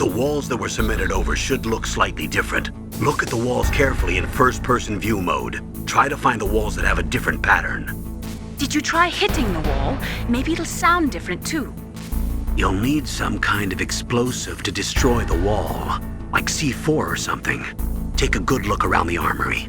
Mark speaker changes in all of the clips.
Speaker 1: The walls that were cemented over should look slightly different. Look at the walls carefully in first-person view mode. Try to find the walls that have a different pattern.
Speaker 2: Did you try hitting the wall? Maybe it'll sound different too.
Speaker 1: You'll need some kind of explosive to destroy the wall, like C4 or something. Take a good look around the armory.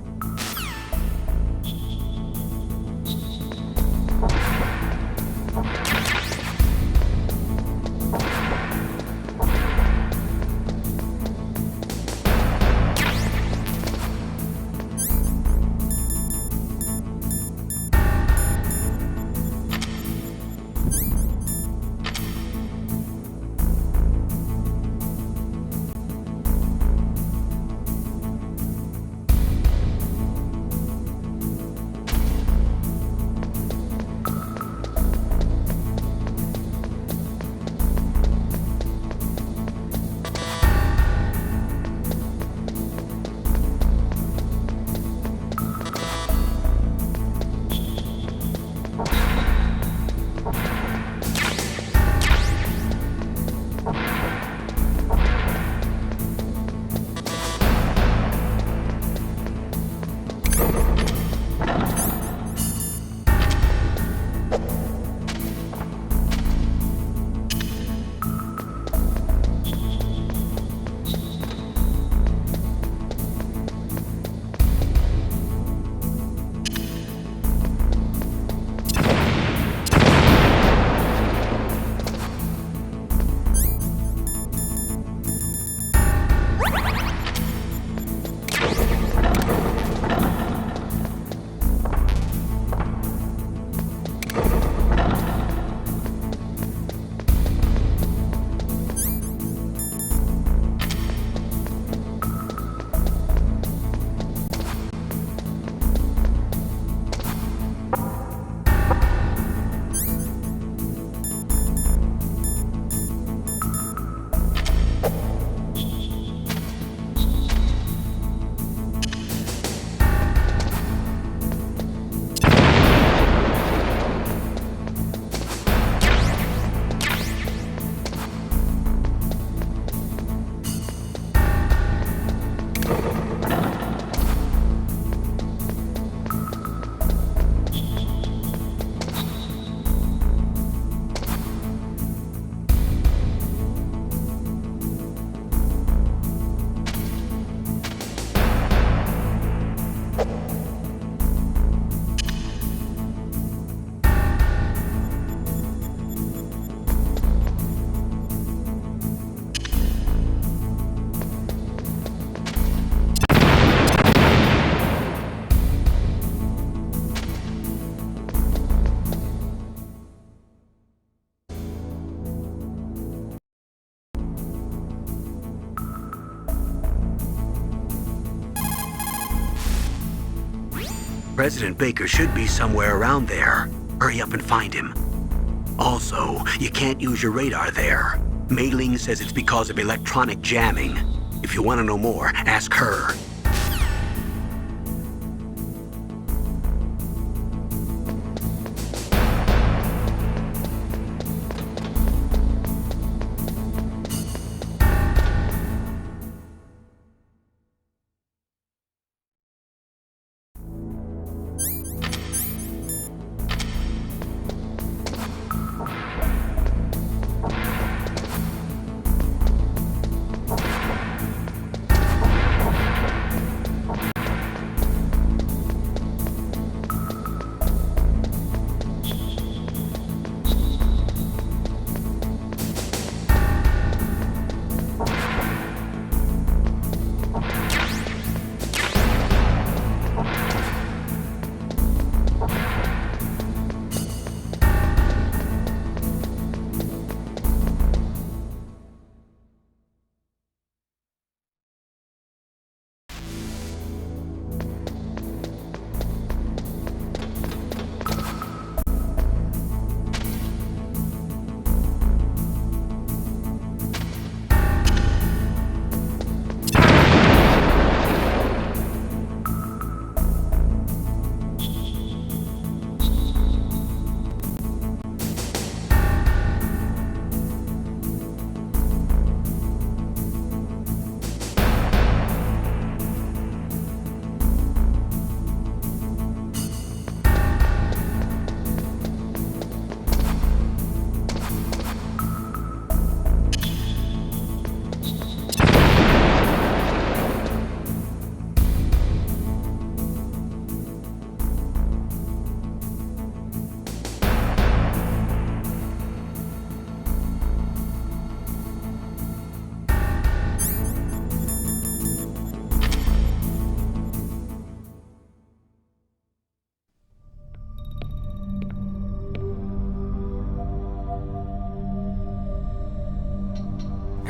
Speaker 1: President Baker should be somewhere around there. Hurry up and find him. Also, you can't use your radar there. Mei Ling says it's because of electronic jamming. If you want to know more, ask her.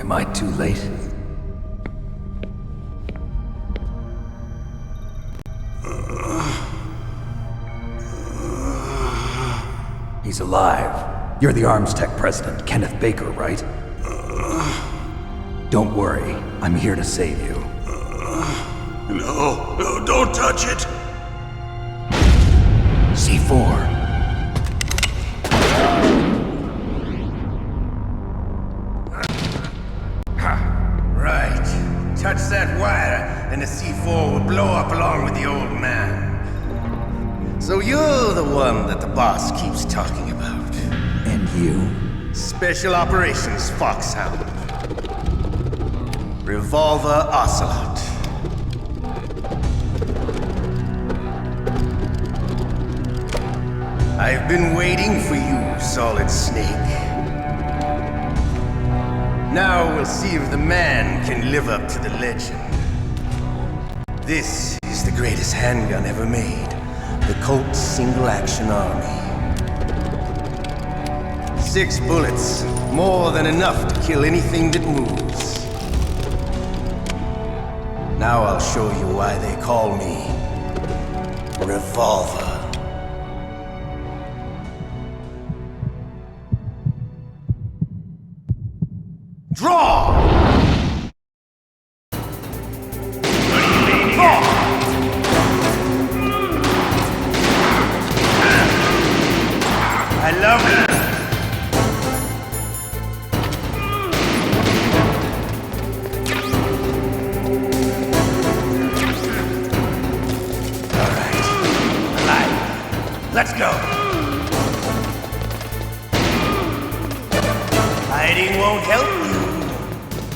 Speaker 3: Am I too late? He's alive. You're the Arms Tech president, Kenneth Baker, right? Don't worry, I'm here to save you.
Speaker 4: No, don't touch it!
Speaker 3: C4.
Speaker 4: Right. Touch that wire, and the C4 will blow up along with the old man. So you're the one that the boss keeps talking about.
Speaker 3: And you?
Speaker 4: Special Operations Foxhound. Revolver Ocelot. I've been waiting for you, Solid Snake. Now we'll see if the man can live up to the legend. This is the greatest handgun ever made. The Colt Single Action Army. 6 bullets, more than enough to kill anything that moves. Now I'll show you why they call me Revolver. Draw! I love it. All right. Alive. Let's go. Hiding won't help you.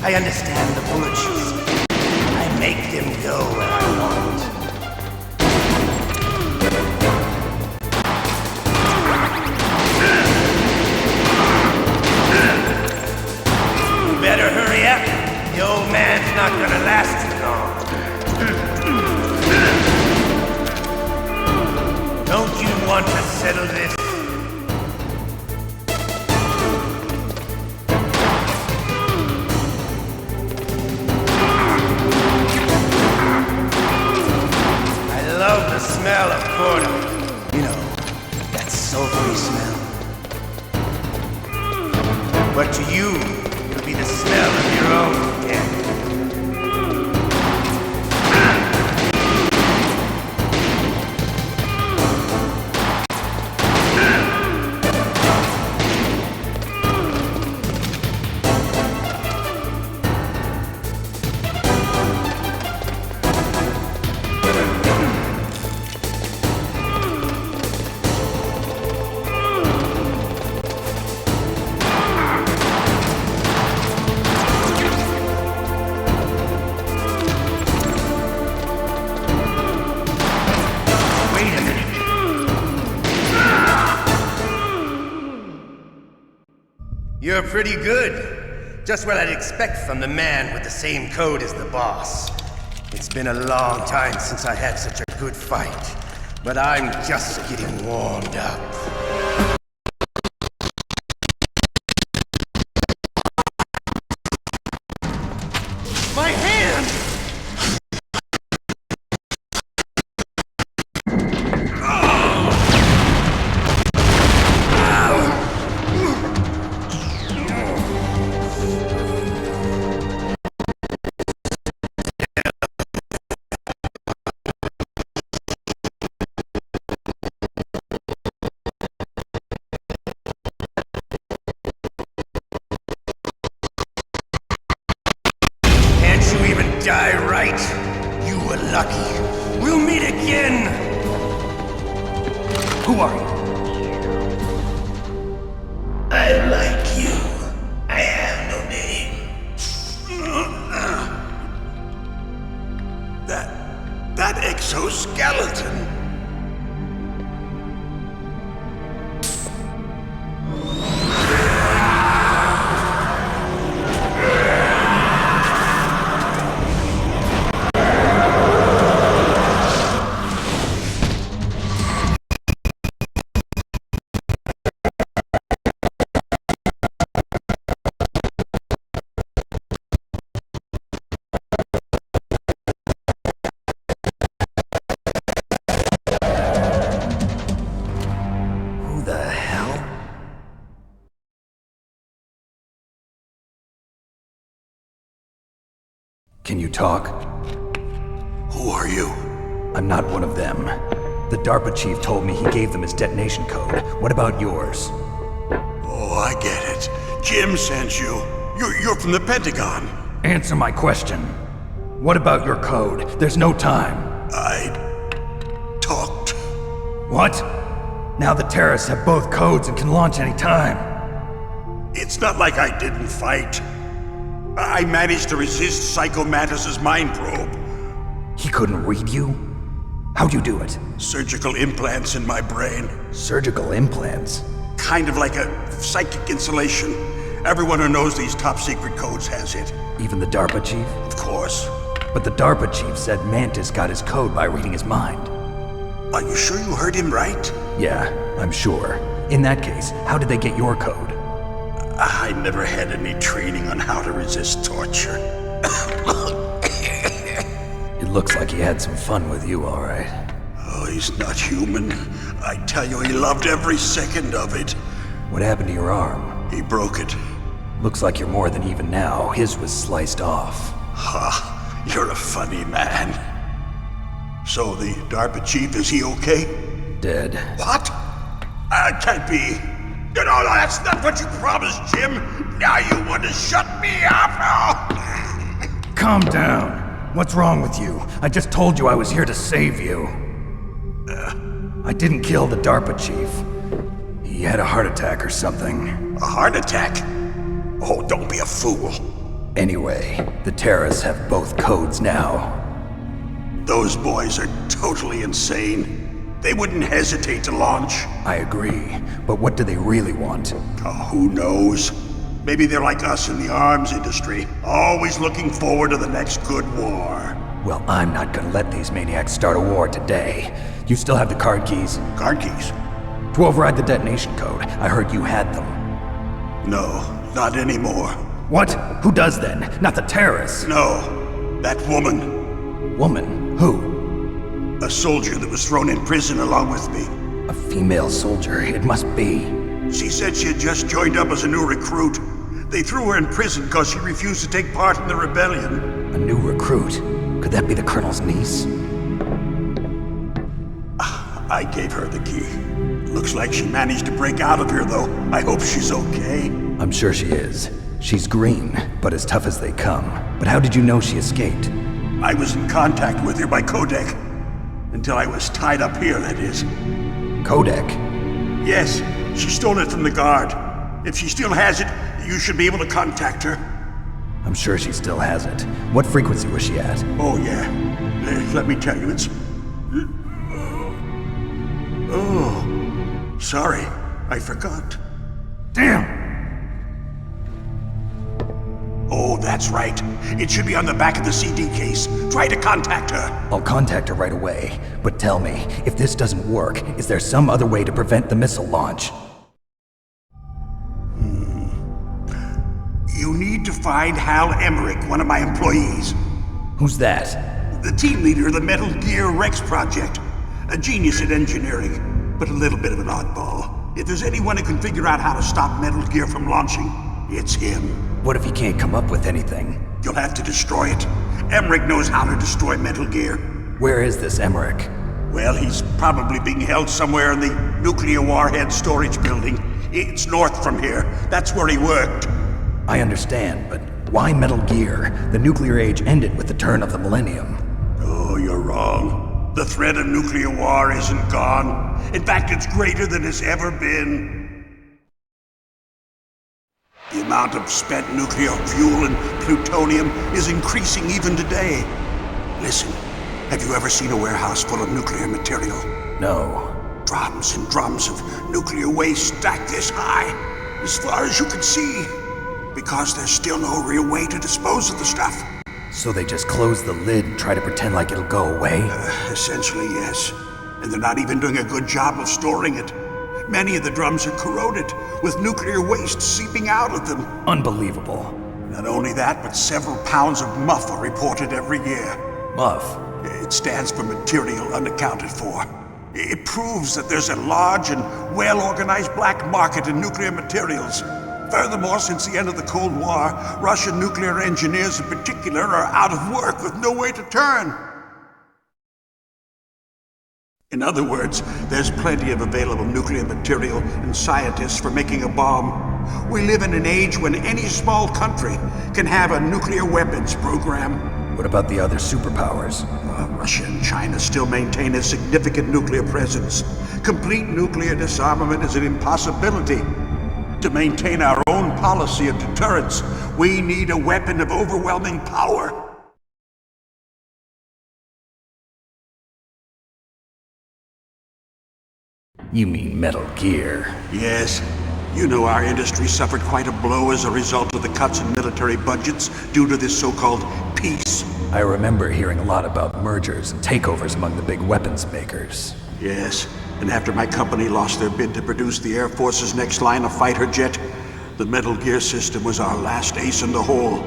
Speaker 4: I understand the bullets you see. I make them go where I want. Better hurry up. The old man's not gonna last too long. Don't you want to settle this? I love the smell of porter. You know, that sulfury smell. But to you, it'll be the smell of your own death. You're pretty good. Just what I'd expect from the man with the same code as the boss. It's been a long time since I had such a good fight, but I'm just getting warmed up. My hand! Die right. You were lucky. We'll meet again. Who are you? I'm like you. I have no name. That exoskeleton.
Speaker 3: Can you talk?
Speaker 1: Who are you?
Speaker 3: I'm not one of them. The DARPA chief told me he gave them his detonation code. What about yours?
Speaker 1: Oh, I get it. Jim sent you. You're from the Pentagon.
Speaker 3: Answer my question. What about your code? There's no time.
Speaker 1: I talked.
Speaker 3: What? Now the terrorists have both codes and can launch any time.
Speaker 1: It's not like I didn't fight. I managed to resist Psycho Mantis's mind probe.
Speaker 3: He couldn't read you? How'd you do it?
Speaker 1: Surgical implants in my brain.
Speaker 3: Surgical implants?
Speaker 1: Kind of like a psychic insulation. Everyone who knows these top secret codes has it.
Speaker 3: Even the DARPA chief?
Speaker 1: Of course.
Speaker 3: But the DARPA chief said Mantis got his code by reading his mind.
Speaker 1: Are you sure you heard him right?
Speaker 3: Yeah, I'm sure. In that case, how did they get your code?
Speaker 1: I never had any training on how to resist torture.
Speaker 3: It looks like he had some fun with you, all right.
Speaker 1: Oh, he's not human. I tell you, he loved every second of it.
Speaker 3: What happened to your arm?
Speaker 1: He broke it.
Speaker 3: Looks like you're more than even now. His was sliced off.
Speaker 1: Ha, you're a funny man. So the DARPA chief, is he okay?
Speaker 3: Dead.
Speaker 1: What? Can't be. No, that's not what you promised, Jim. Now you want to shut me up? Oh.
Speaker 3: Calm down. What's wrong with you? I just told you I was here to save you. I didn't kill the DARPA chief. He had a heart attack or something.
Speaker 1: A heart attack? Oh, don't be a fool.
Speaker 3: Anyway, the terrorists have both codes now.
Speaker 1: Those boys are totally insane. They wouldn't hesitate to launch.
Speaker 3: I agree, but what do they really want?
Speaker 1: Oh, who knows? Maybe they're like us in the arms industry, always looking forward to the next good war.
Speaker 3: Well, I'm not gonna let these maniacs start a war today. You still have the card keys?
Speaker 1: Card keys?
Speaker 3: To override the detonation code. I heard you had them.
Speaker 1: No, not anymore.
Speaker 3: What? Who does then? Not the terrorists.
Speaker 1: No, that woman.
Speaker 3: Woman? Who?
Speaker 1: A soldier that was thrown in prison along with me.
Speaker 3: A female soldier. It must be.
Speaker 1: She said she had just joined up as a new recruit. They threw her in prison because she refused to take part in the rebellion.
Speaker 3: A new recruit? Could that be the Colonel's niece?
Speaker 1: I gave her the key. Looks like she managed to break out of here, though. I hope she's okay.
Speaker 3: I'm sure she is. She's green, but as tough as they come. But how did you know she escaped?
Speaker 1: I was in contact with her by codec. Until I was tied up here, that is.
Speaker 3: Codec?
Speaker 1: Yes, she stole it from the guard. If she still has it, you should be able to contact her.
Speaker 3: I'm sure she still has it. What frequency was she at?
Speaker 1: Oh, yeah. Let me tell you, it's... Oh, sorry. I forgot.
Speaker 3: Damn!
Speaker 1: Oh, that's right. It should be on the back of the CD case. Try to contact her.
Speaker 3: I'll contact her right away. But tell me, if this doesn't work, is there some other way to prevent the missile launch?
Speaker 1: You need to find Hal Emmerich, one of my employees.
Speaker 3: Who's that?
Speaker 1: The team leader of the Metal Gear Rex project. A genius at engineering, but a little bit of an oddball. If there's anyone who can figure out how to stop Metal Gear from launching, it's him.
Speaker 3: What if he can't come up with anything?
Speaker 1: You'll have to destroy it. Emmerich knows how to destroy Metal Gear.
Speaker 3: Where is this Emmerich?
Speaker 1: Well, he's probably being held somewhere in the nuclear warhead storage building. It's north from here. That's where he worked.
Speaker 3: I understand, but why Metal Gear? The nuclear age ended with the turn of the millennium.
Speaker 1: Oh, you're wrong. The threat of nuclear war isn't gone. In fact, it's greater than it's ever been. The amount of spent nuclear fuel and plutonium is increasing even today. Listen, have you ever seen a warehouse full of nuclear material?
Speaker 3: No.
Speaker 1: Drums and drums of nuclear waste stacked this high, as far as you can see. Because there's still no real way to dispose of the stuff.
Speaker 3: So they just close the lid and try to pretend like it'll go away?
Speaker 1: Essentially, yes. And they're not even doing a good job of storing it. Many of the drums are corroded, with nuclear waste seeping out of them.
Speaker 3: Unbelievable.
Speaker 1: Not only that, but several pounds of MUF are reported every year.
Speaker 3: MUF?
Speaker 1: It stands for material unaccounted for. It proves that there's a large and well-organized black market in nuclear materials.
Speaker 5: Furthermore, since the end of the Cold War, Russian nuclear engineers in particular are out of work with no way to turn. In other words, there's plenty of available nuclear material and scientists for making a bomb. We live in an age when any small country can have a nuclear weapons program.
Speaker 3: What about the other superpowers?
Speaker 5: Russia and China still maintain a significant nuclear presence. Complete nuclear disarmament is an impossibility. To maintain our own policy of deterrence, we need a weapon of overwhelming power.
Speaker 3: You mean Metal Gear?
Speaker 5: Yes. You know our industry suffered quite a blow as a result of the cuts in military budgets due to this so-called peace.
Speaker 3: I remember hearing a lot about mergers and takeovers among the big weapons makers.
Speaker 5: Yes, and after my company lost their bid to produce the Air Force's next line of fighter jet, the Metal Gear system was our last ace in the hole.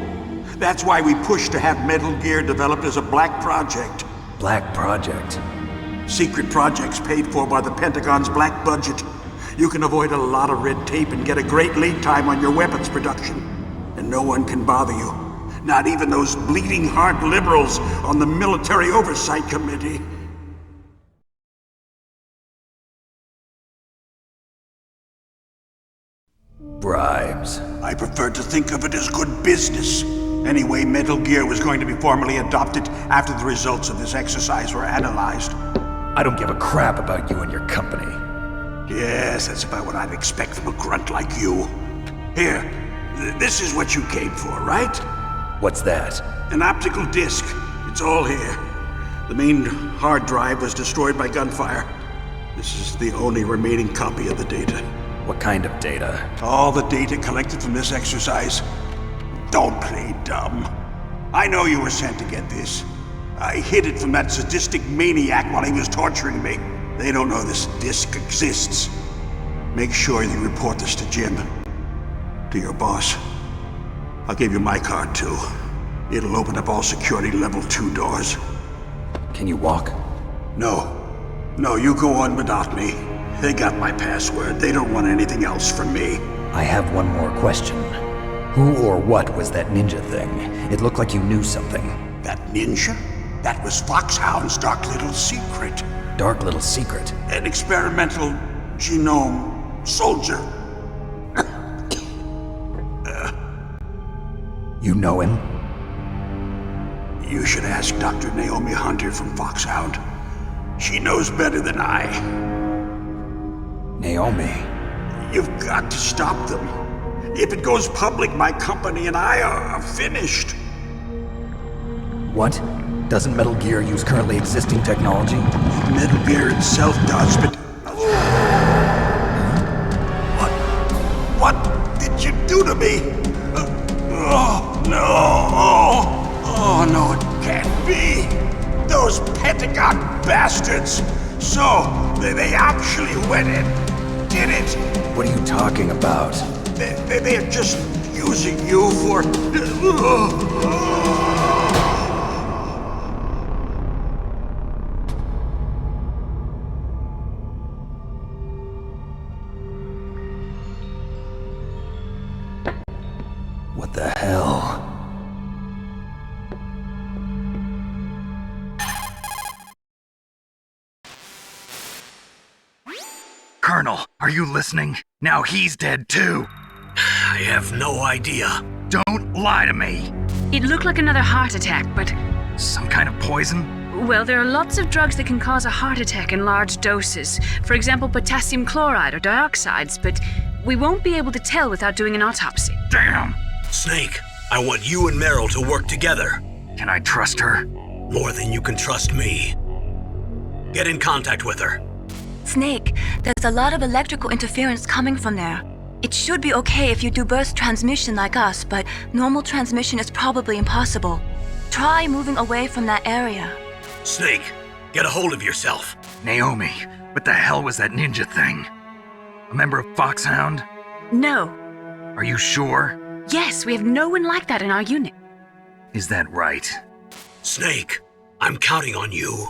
Speaker 5: That's why we pushed to have Metal Gear developed as a black project.
Speaker 3: Black Project?
Speaker 5: Secret projects paid for by the Pentagon's black budget. You can avoid a lot of red tape and get a great lead time on your weapons production. And no one can bother you. Not even those bleeding heart liberals on the Military Oversight Committee.
Speaker 3: Bribes.
Speaker 5: I prefer to think of it as good business. Anyway, Metal Gear was going to be formally adopted after the results of this exercise were analyzed.
Speaker 3: I don't give a crap about you and your company.
Speaker 5: Yes, that's about what I'd expect from a grunt like you. Here, this is what you came for, right?
Speaker 3: What's that?
Speaker 5: An optical disc. It's all here. The main hard drive was destroyed by gunfire. This is the only remaining copy of the data.
Speaker 3: What kind of data?
Speaker 5: All the data collected from this exercise. Don't play dumb. I know you were sent to get this. I hid it from that sadistic maniac while he was torturing me. They don't know this disc exists. Make sure you report this to Jim. To your boss. I'll give you my card too. It'll open up all security level 2 doors.
Speaker 3: Can you walk?
Speaker 5: No. No, you go on without me. They got my password. They don't want anything else from me.
Speaker 3: I have one more question. Who or what was that ninja thing? It looked like you knew something.
Speaker 5: That ninja? That was Foxhound's dark little secret.
Speaker 3: Dark little secret?
Speaker 5: An experimental genome soldier.
Speaker 3: You know him?
Speaker 5: You should ask Dr. Naomi Hunter from Foxhound. She knows better than I.
Speaker 3: Naomi?
Speaker 5: You've got to stop them. If it goes public, my company and I are finished.
Speaker 3: What? Doesn't Metal Gear use currently existing technology?
Speaker 5: Metal Gear itself does, but... What did you do to me? Oh, no. Oh, no, it can't be. Those Pentagon bastards. So, they actually went and did it.
Speaker 3: What are you talking about?
Speaker 5: They're just using you for...
Speaker 3: What the hell?
Speaker 6: Colonel, are you listening? Now he's dead too.
Speaker 1: I have no idea.
Speaker 6: Don't lie to me.
Speaker 2: It looked like another heart attack, but...
Speaker 6: Some kind of poison?
Speaker 2: Well, there are lots of drugs that can cause a heart attack in large doses. For example, potassium chloride or dioxides, but we won't be able to tell without doing an autopsy.
Speaker 6: Damn!
Speaker 1: Snake, I want you and Meryl to work together.
Speaker 6: Can I trust her?
Speaker 1: More than you can trust me. Get in contact with her.
Speaker 7: Snake, there's a lot of electrical interference coming from there. It should be okay if you do burst transmission like us, but normal transmission is probably impossible. Try moving away from that area.
Speaker 1: Snake, get a hold of yourself.
Speaker 6: Naomi, what the hell was that ninja thing? A member of Foxhound?
Speaker 2: No.
Speaker 6: Are you sure?
Speaker 2: Yes, we have no one like that in our unit.
Speaker 6: Is that right?
Speaker 1: Snake, I'm counting on you.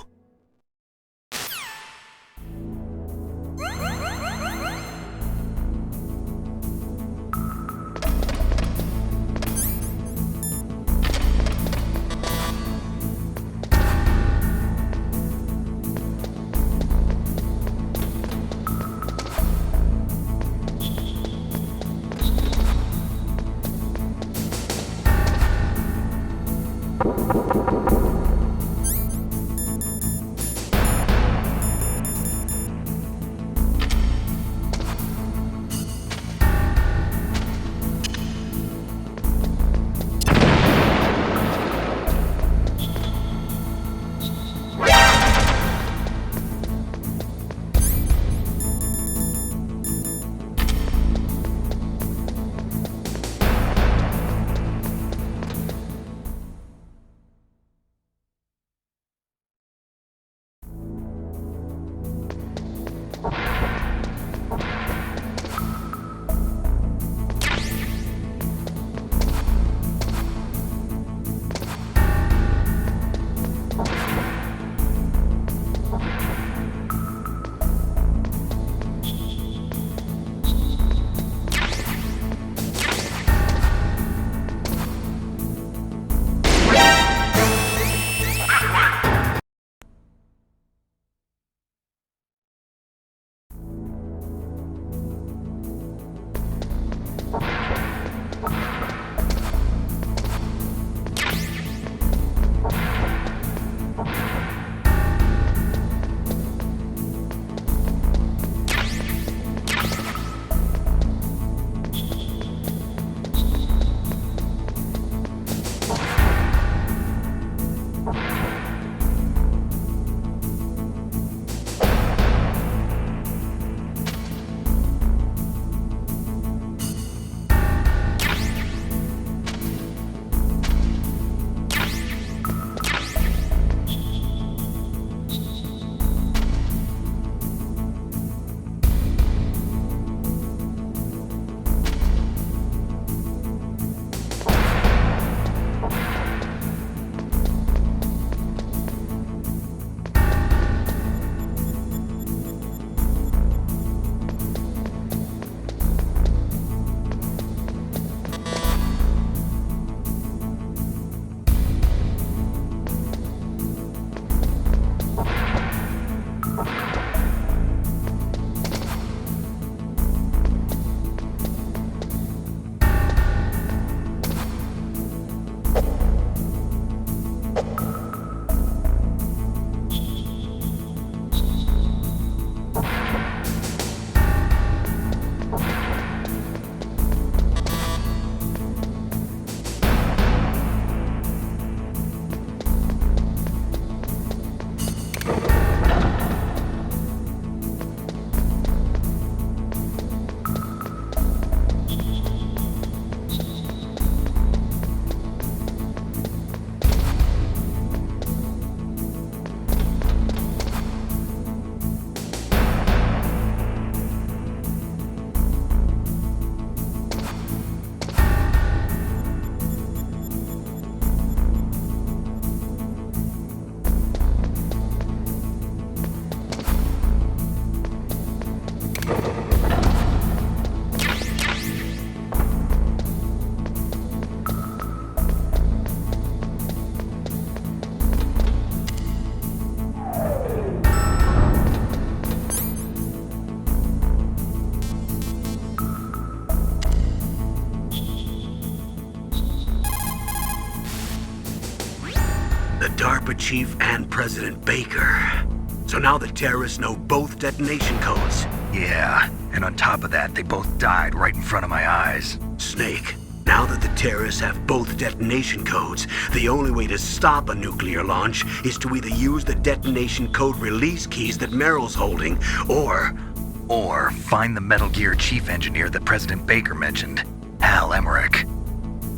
Speaker 1: DARPA chief and President Baker. So now the terrorists know both detonation codes.
Speaker 6: Yeah, and on top of that, they both died right in front of my eyes.
Speaker 1: Snake, now that the terrorists have both detonation codes, the only way to stop a nuclear launch is to either use the detonation code release keys that Meryl's holding, or
Speaker 6: find the Metal Gear chief engineer that President Baker mentioned, Hal Emmerich.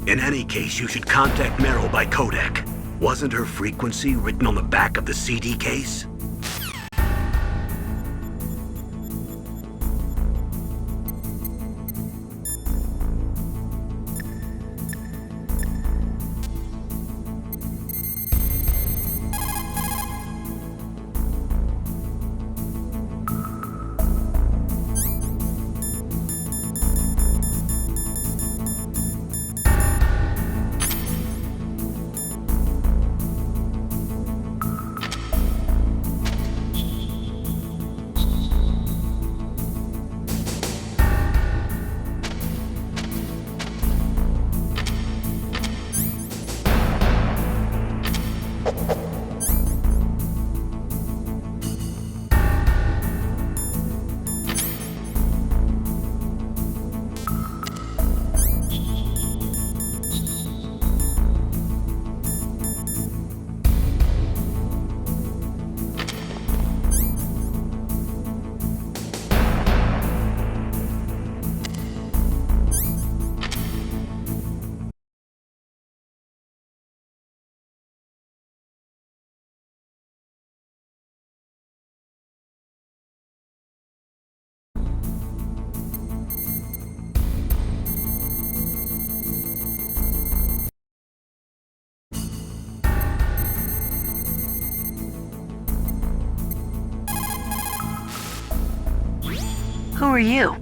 Speaker 1: In any case, you should contact Meryl by codec. Wasn't her frequency written on the back of the CD case?
Speaker 8: Who are you?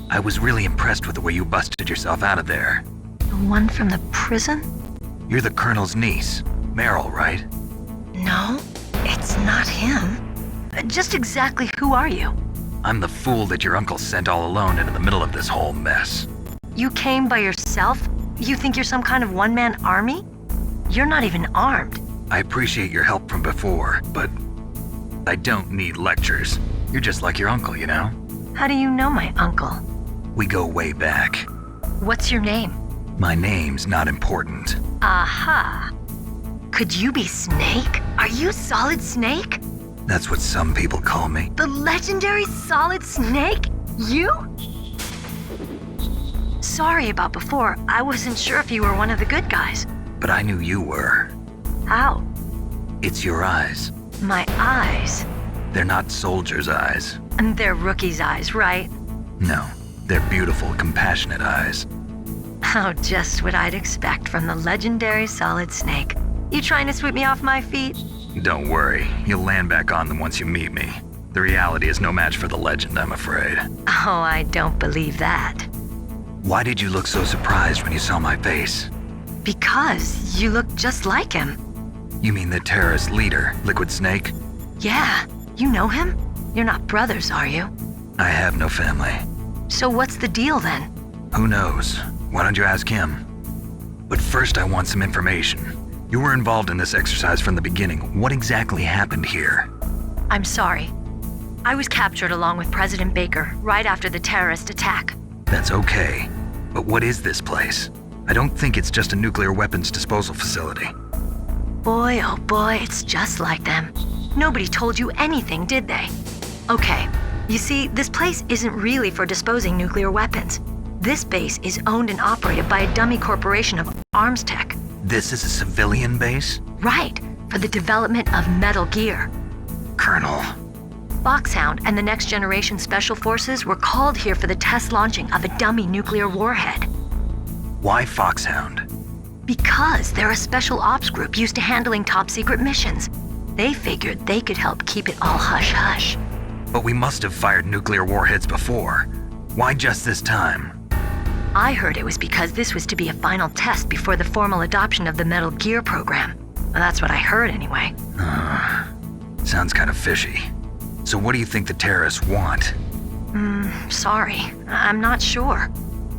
Speaker 6: I was really impressed with the way you busted yourself out of there.
Speaker 8: The one from the prison?
Speaker 6: You're the Colonel's niece, Meryl, right?
Speaker 8: No, it's not him. Just exactly who are you?
Speaker 6: I'm the fool that your uncle sent all alone into the middle of this whole mess.
Speaker 8: You came by yourself? You think you're some kind of one-man army? You're not even armed.
Speaker 6: I appreciate your help from before, but I don't need lectures. You're just like your uncle, you know?
Speaker 8: How do you know my uncle?
Speaker 6: We go way back.
Speaker 8: What's your name?
Speaker 6: My name's not important.
Speaker 8: Aha. Could you be Snake? Are you Solid Snake?
Speaker 6: That's what some people call me.
Speaker 8: The legendary Solid Snake? You? Sorry about before. I wasn't sure if you were one of the good guys.
Speaker 6: But I knew you were.
Speaker 8: How?
Speaker 6: It's your eyes.
Speaker 8: My eyes.
Speaker 6: They're not soldiers' eyes.
Speaker 8: And they're rookies' eyes, right?
Speaker 6: No, they're beautiful, compassionate eyes.
Speaker 8: Oh, just what I'd expect from the legendary Solid Snake. You trying to sweep me off my feet?
Speaker 6: Don't worry, you'll land back on them once you meet me. The reality is no match for the legend, I'm afraid.
Speaker 8: Oh, I don't believe that.
Speaker 6: Why did you look so surprised when you saw my face?
Speaker 8: Because you look just like him.
Speaker 6: You mean the terrorist leader, Liquid Snake?
Speaker 8: Yeah, you know him? You're not brothers, are you?
Speaker 6: I have no family.
Speaker 8: So what's the deal then?
Speaker 6: Who knows? Why don't you ask him? But first I want some information. You were involved in this exercise from the beginning. What exactly happened here?
Speaker 8: I'm sorry. I was captured along with President Baker right after the terrorist attack.
Speaker 6: That's okay. But what is this place? I don't think it's just a nuclear weapons disposal facility.
Speaker 8: Boy, oh boy, it's just like them. Nobody told you anything, did they? Okay, you see, this place isn't really for disposing nuclear weapons. This base is owned and operated by a dummy corporation of arms tech.
Speaker 6: This is a civilian base?
Speaker 8: Right, for the development of Metal Gear.
Speaker 6: Colonel.
Speaker 8: Foxhound and the Next Generation Special Forces were called here for the test launching of a dummy nuclear warhead.
Speaker 6: Why Foxhound?
Speaker 8: Because they're a special ops group used to handling top secret missions. They figured they could help keep it all hush-hush.
Speaker 6: But we must have fired nuclear warheads before. Why just this time?
Speaker 8: I heard it was because this was to be a final test before the formal adoption of the Metal Gear program. Well, that's what I heard anyway.
Speaker 6: Sounds kind of fishy. So what do you think the terrorists want?
Speaker 8: Sorry. I'm not sure.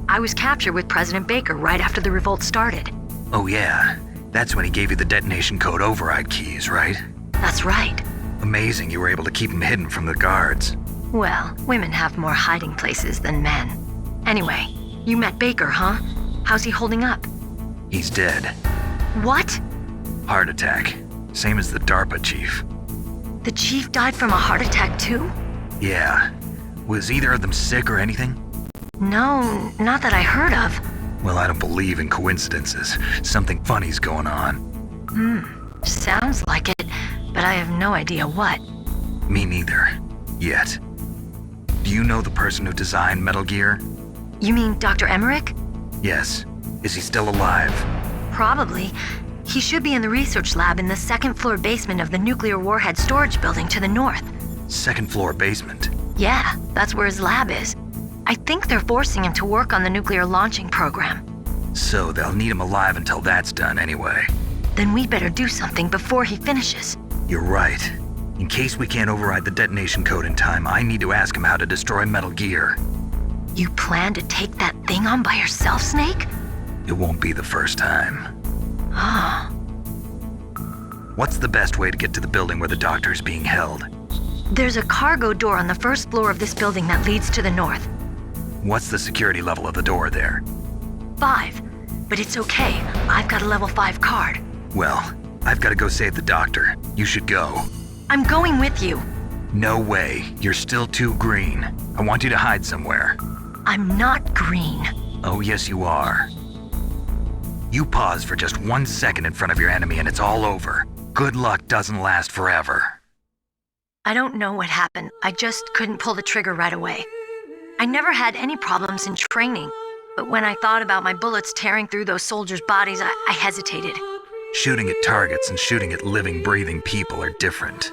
Speaker 8: I was captured with President Baker right after the revolt started.
Speaker 6: Oh yeah, that's when he gave you the detonation code override keys, right?
Speaker 8: That's right.
Speaker 6: Amazing you were able to keep him hidden from the guards.
Speaker 8: Well, women have more hiding places than men. Anyway, you met Baker, huh? How's he holding up?
Speaker 6: He's dead.
Speaker 8: What?
Speaker 6: Heart attack. Same as the DARPA chief.
Speaker 8: The chief died from a heart attack too?
Speaker 6: Yeah. Was either of them sick or anything?
Speaker 8: No, not that I heard of.
Speaker 6: Well, I don't believe in coincidences. Something funny's going on.
Speaker 8: Sounds like it, but I have no idea what.
Speaker 6: Me neither. Yet. Do you know the person who designed Metal Gear?
Speaker 8: You mean Dr. Emmerich?
Speaker 6: Yes. Is he still alive?
Speaker 8: Probably. He should be in the research lab in the second-floor basement of the nuclear warhead storage building to the north.
Speaker 6: Second floor basement.
Speaker 8: Yeah, that's where his lab is. I think they're forcing him to work on the nuclear launching program.
Speaker 6: So they'll need him alive until that's done anyway.
Speaker 8: Then we better do something before he finishes.
Speaker 6: You're right. In case we can't override the detonation code in time, I need to ask him how to destroy Metal Gear.
Speaker 8: You plan to take that thing on by yourself, Snake?
Speaker 6: It won't be the first time.
Speaker 8: Ah.
Speaker 6: What's the best way to get to the building where the doctor's being held?
Speaker 8: There's a cargo door on the first floor of this building that leads to the north.
Speaker 6: What's the security level of the door there?
Speaker 8: 5. But it's okay. I've got a level 5 card.
Speaker 6: Well, I've got to go save the doctor. You should go.
Speaker 8: I'm going with you.
Speaker 6: No way. You're still too green. I want you to hide somewhere.
Speaker 8: I'm not green.
Speaker 6: Oh, yes, you are. You pause for just 1 second in front of your enemy and it's all over. Good luck doesn't last forever.
Speaker 8: I don't know what happened. I just couldn't pull the trigger right away. I never had any problems in training, but when I thought about my bullets tearing through those soldiers' bodies, I hesitated.
Speaker 6: Shooting at targets and shooting at living, breathing people are different.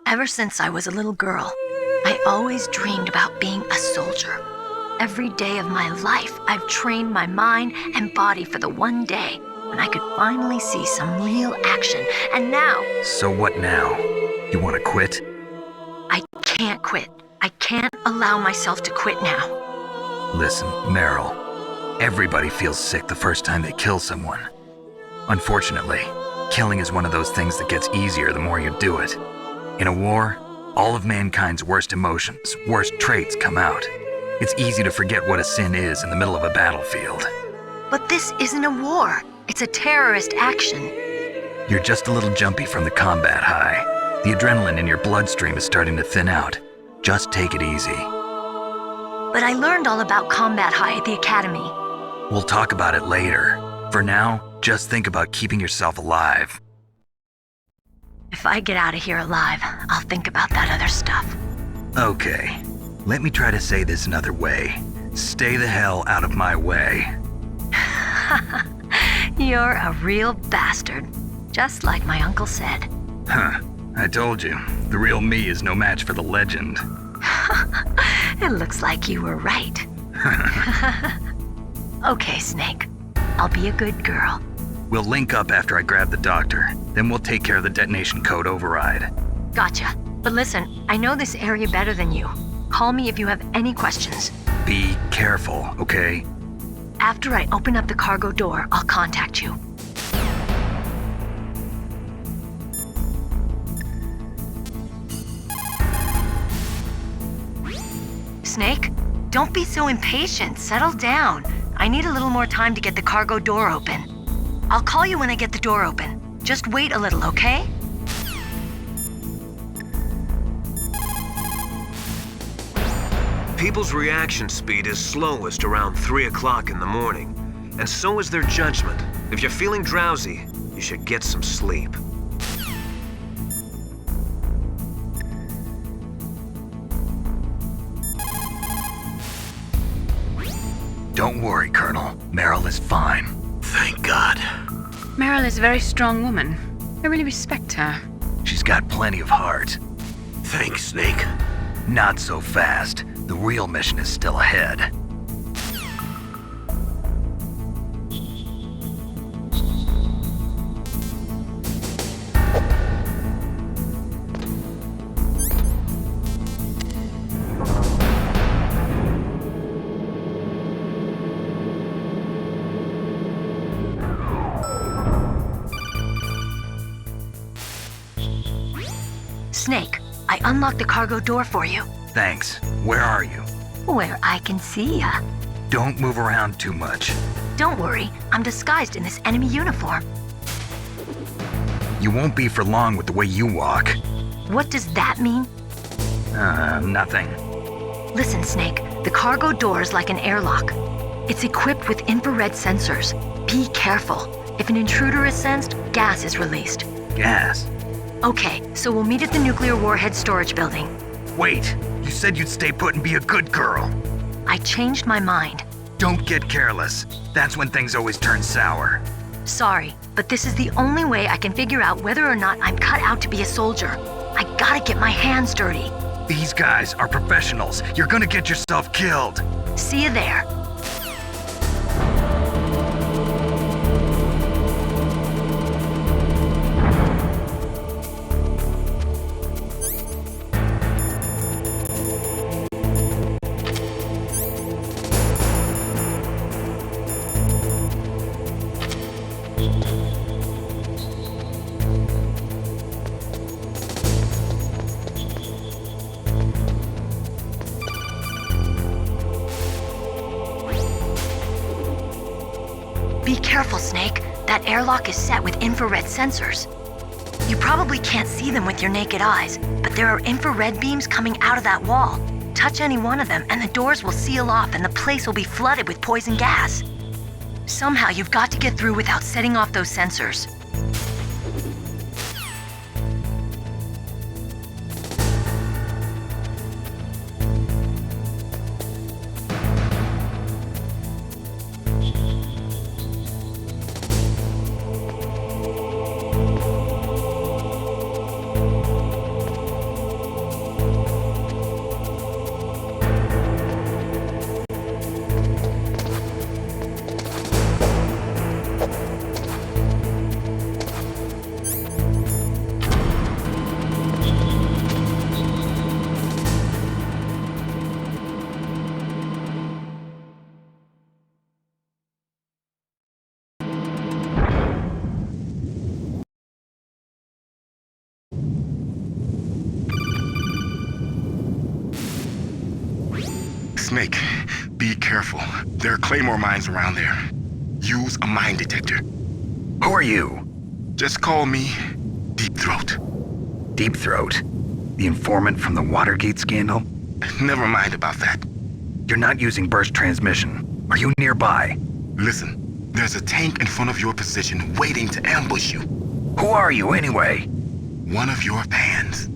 Speaker 8: Ever since I was a little girl, I always dreamed about being a soldier. Every day of my life, I've trained my mind and body for the one day when I could finally see some real action. And now,
Speaker 6: So what now? You want to quit?
Speaker 8: I can't quit. I can't allow myself to quit now.
Speaker 6: Listen, Meryl. Everybody feels sick the first time they kill someone. Unfortunately, killing is one of those things that gets easier the more you do it. In a war, all of mankind's worst emotions, worst traits come out. It's easy to forget what a sin is in the middle of a battlefield.
Speaker 8: But this isn't a war. It's a terrorist action.
Speaker 6: You're just a little jumpy from the combat high. The adrenaline in your bloodstream is starting to thin out. Just take it easy.
Speaker 8: But I learned all about combat high at the academy.
Speaker 6: We'll talk about it later. For now, just think about keeping yourself alive.
Speaker 8: If I get out of here alive, I'll think about that other stuff.
Speaker 6: Okay, let me try to say this another way. Stay the hell out of my way.
Speaker 8: You're a real bastard, just like my uncle said.
Speaker 6: Huh, I told you, the real me is no match for the legend.
Speaker 8: It looks like you were right. Okay, Snake. I'll be a good girl.
Speaker 6: We'll link up after I grab the doctor. Then we'll take care of the detonation code override.
Speaker 8: Gotcha. But listen, I know this area better than you. Call me if you have any questions.
Speaker 6: Be careful, okay?
Speaker 8: After I open up the cargo door, I'll contact you. Snake, don't be so impatient. Settle down. I need a little more time to get the cargo door open. I'll call you when I get the door open. Just wait a little, okay?
Speaker 9: People's reaction speed is slowest around 3 o'clock in the morning, and so is their judgment. If you're feeling drowsy, you should get some sleep.
Speaker 6: Don't worry, Colonel. Meryl is fine.
Speaker 1: Thank God.
Speaker 2: Meryl is a very strong woman. I really respect her.
Speaker 6: She's got plenty of heart.
Speaker 1: Thanks, Snake.
Speaker 6: Not so fast. The real mission is still ahead.
Speaker 8: Snake, I unlocked the cargo door for you.
Speaker 6: Thanks. Where are you?
Speaker 8: Where I can see ya.
Speaker 6: Don't move around too much.
Speaker 8: Don't worry, I'm disguised in this enemy uniform.
Speaker 6: You won't be for long with the way you walk.
Speaker 8: What does that mean?
Speaker 6: Nothing.
Speaker 8: Listen, Snake, the cargo door is like an airlock. It's equipped with infrared sensors. Be careful. If an intruder is sensed, gas is released.
Speaker 6: Gas?
Speaker 8: Okay, so we'll meet at the nuclear warhead storage building.
Speaker 6: Wait, you said you'd stay put and be a good girl.
Speaker 8: I changed my mind.
Speaker 6: Don't get careless. That's when things always turn sour.
Speaker 8: Sorry, but this is the only way I can figure out whether or not I'm cut out to be a soldier. I gotta get my hands dirty.
Speaker 6: These guys are professionals. You're gonna get yourself killed.
Speaker 8: See you there. Be careful, Snake. That airlock is set with infrared sensors. You probably can't see them with your naked eyes, but there are infrared beams coming out of that wall. Touch any one of them and the doors will seal off and the place will be flooded with poison gas. Somehow you've got to get through without setting off those sensors.
Speaker 10: Snake, be careful. There are Claymore mines around there. Use a mine detector.
Speaker 6: Who are you?
Speaker 10: Just call me Deep Throat.
Speaker 6: Deep Throat? The informant from the Watergate scandal?
Speaker 10: Never mind about that.
Speaker 6: You're not using burst transmission. Are you nearby?
Speaker 10: Listen, there's a tank in front of your position waiting to ambush you.
Speaker 6: Who are you anyway?
Speaker 10: One of your fans.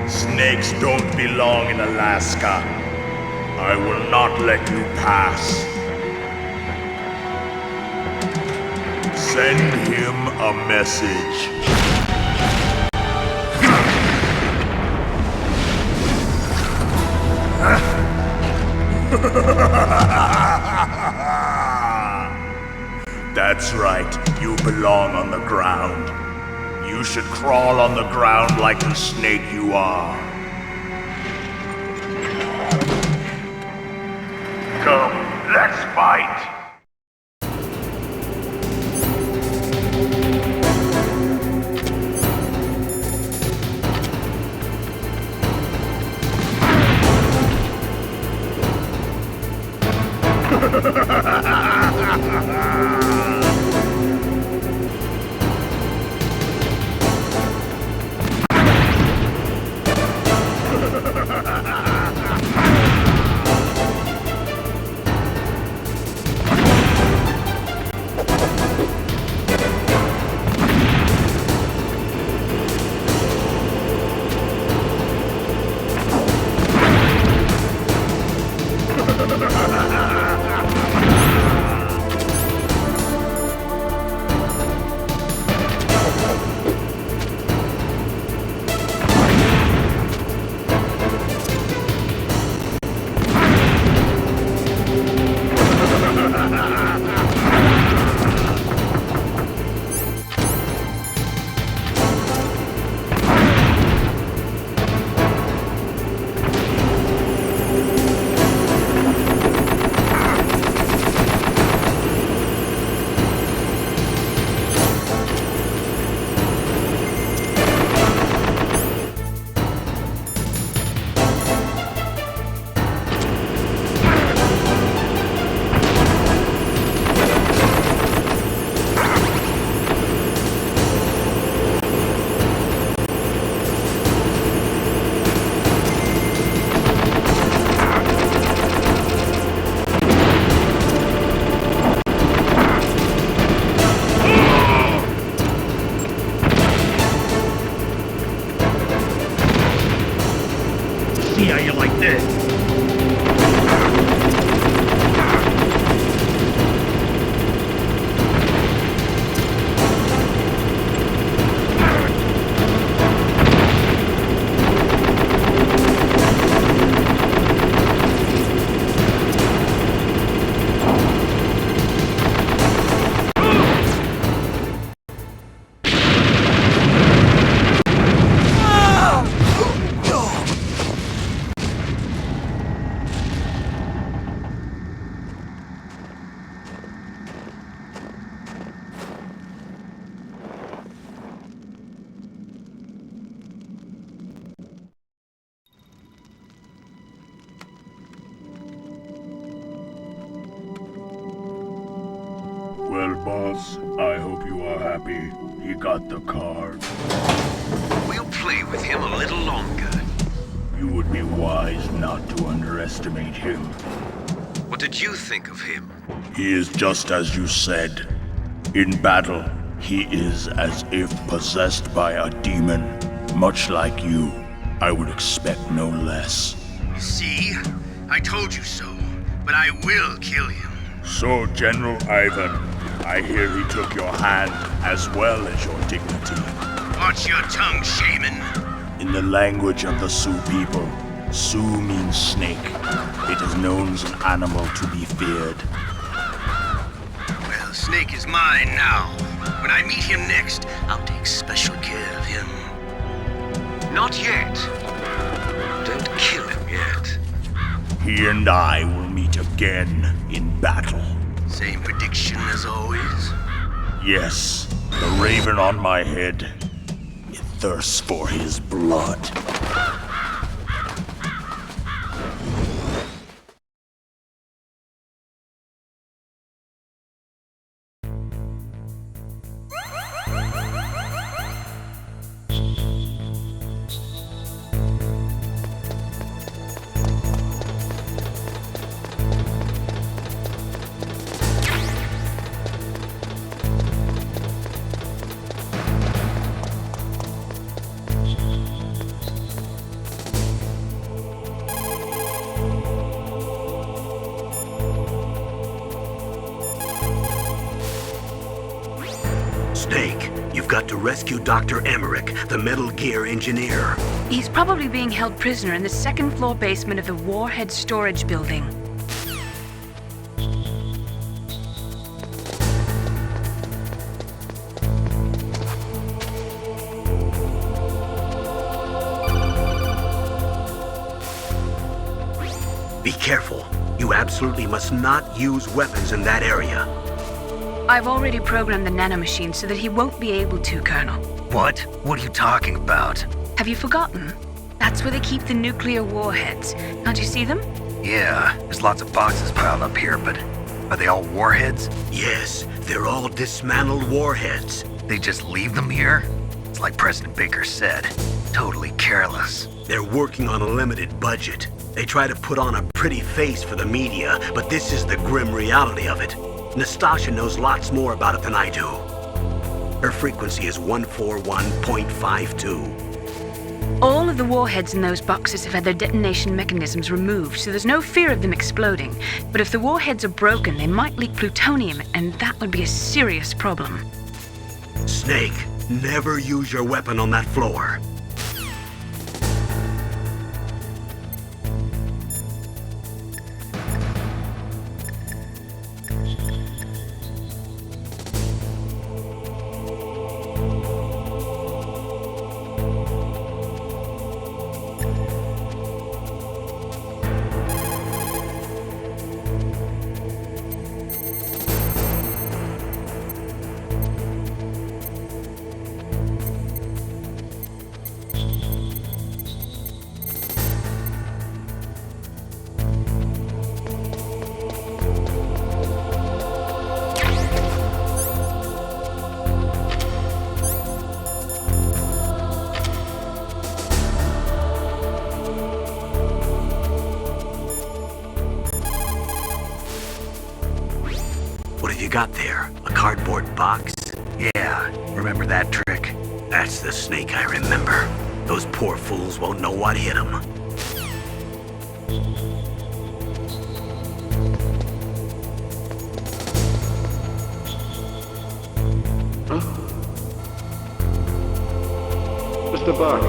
Speaker 11: Snakes don't belong in Alaska. I will not let you pass. Send him a message. That's right, you belong on the ground. You should crawl on the ground like the snake you are. Come, let's fight!
Speaker 12: See how you like this.
Speaker 11: Well, boss, I hope you are happy. He got the card.
Speaker 9: We'll play with him a little longer.
Speaker 11: You would be wise not to underestimate him.
Speaker 9: What did you think of him?
Speaker 11: He is just as you said. In battle, he is as if possessed by a demon. Much like you, I would expect no less.
Speaker 4: See? I told you so. But I will kill him.
Speaker 11: So, General Ivan, I hear he took your hand as well as your dignity.
Speaker 4: Watch your tongue, shaman.
Speaker 11: In the language of the Sioux people, Sioux means snake. It is known as an animal to be feared.
Speaker 4: Well, Snake is mine now. When I meet him next, I'll take special care of him.
Speaker 9: Not yet. Don't kill him yet.
Speaker 11: He and I will meet again in battle.
Speaker 4: Same prediction as always?
Speaker 11: Yes, the raven on my head. It thirsts for his blood.
Speaker 1: Snake, you've got to rescue Dr. Emmerich, the Metal Gear engineer.
Speaker 2: He's probably being held prisoner in the second floor basement of the Warhead Storage Building.
Speaker 1: Be careful. You You absolutely must not use weapons in that area.
Speaker 2: I've already programmed the nanomachine so that he won't be able to, Colonel.
Speaker 6: What? What are you talking about?
Speaker 2: Have you forgotten? That's where they keep the nuclear warheads. Can't you see them?
Speaker 6: Yeah, there's lots of boxes piled up here, but are they all warheads?
Speaker 1: Yes, they're all dismantled warheads.
Speaker 6: They just leave them here? It's like President Baker said, totally careless.
Speaker 1: They're working on a limited budget. They try to put on a pretty face for the media, but this is the grim reality of it. Nastasha knows lots more about it than I do. Her frequency is 141.52.
Speaker 2: All of the warheads in those boxes have had their detonation mechanisms removed, so there's no fear of them exploding. But if the warheads are broken, they might leak plutonium, and that would be a serious problem.
Speaker 1: Snake, never use your weapon on that floor. What have you got there? A cardboard box?
Speaker 6: Yeah, remember that trick?
Speaker 1: That's the Snake I remember. Those poor fools won't know what hit them.
Speaker 12: Mr. Box.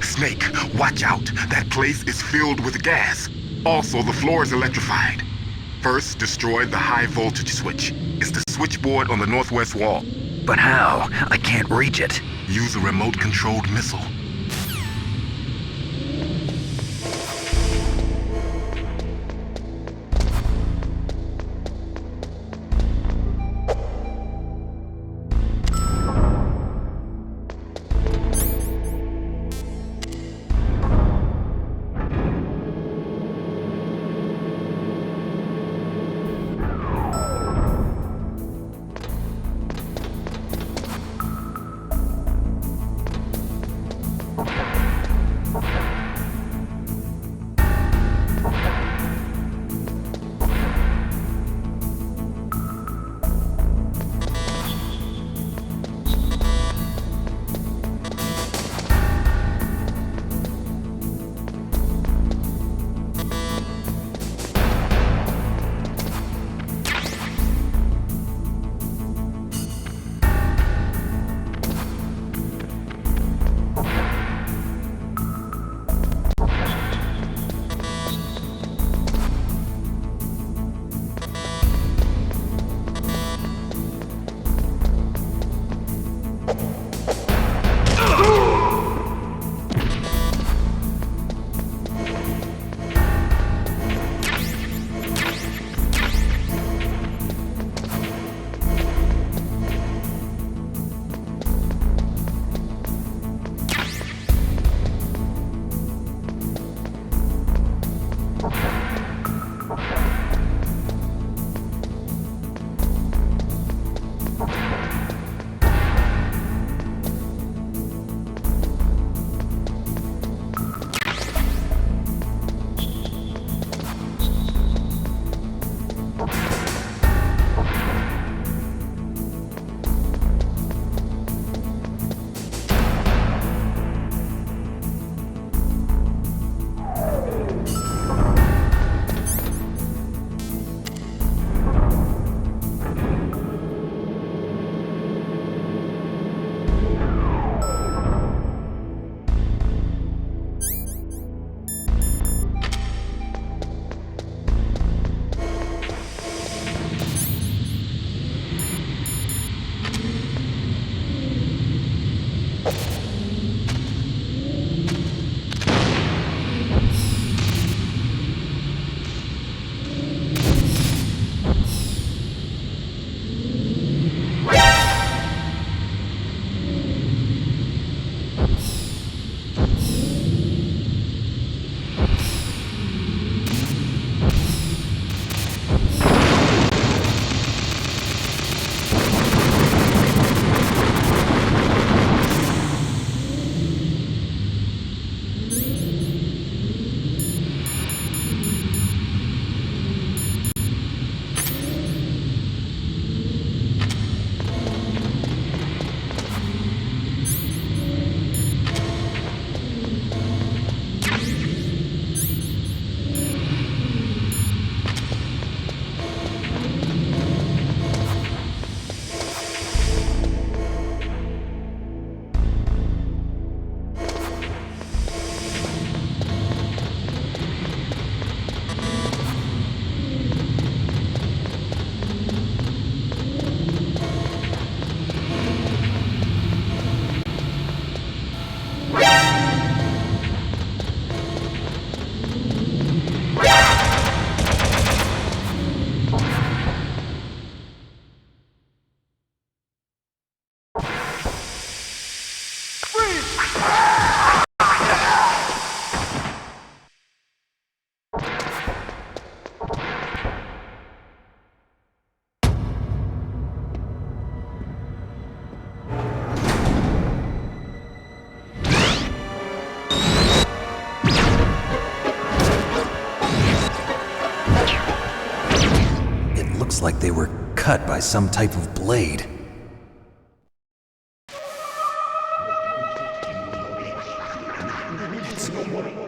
Speaker 10: Snake, watch out. That place is filled with gas. Also, the floor is electrified. First, destroy the high voltage switch. It's the switchboard on the northwest wall.
Speaker 6: But how? I can't reach it.
Speaker 10: Use a remote-controlled missile.
Speaker 3: cut by some type of blade.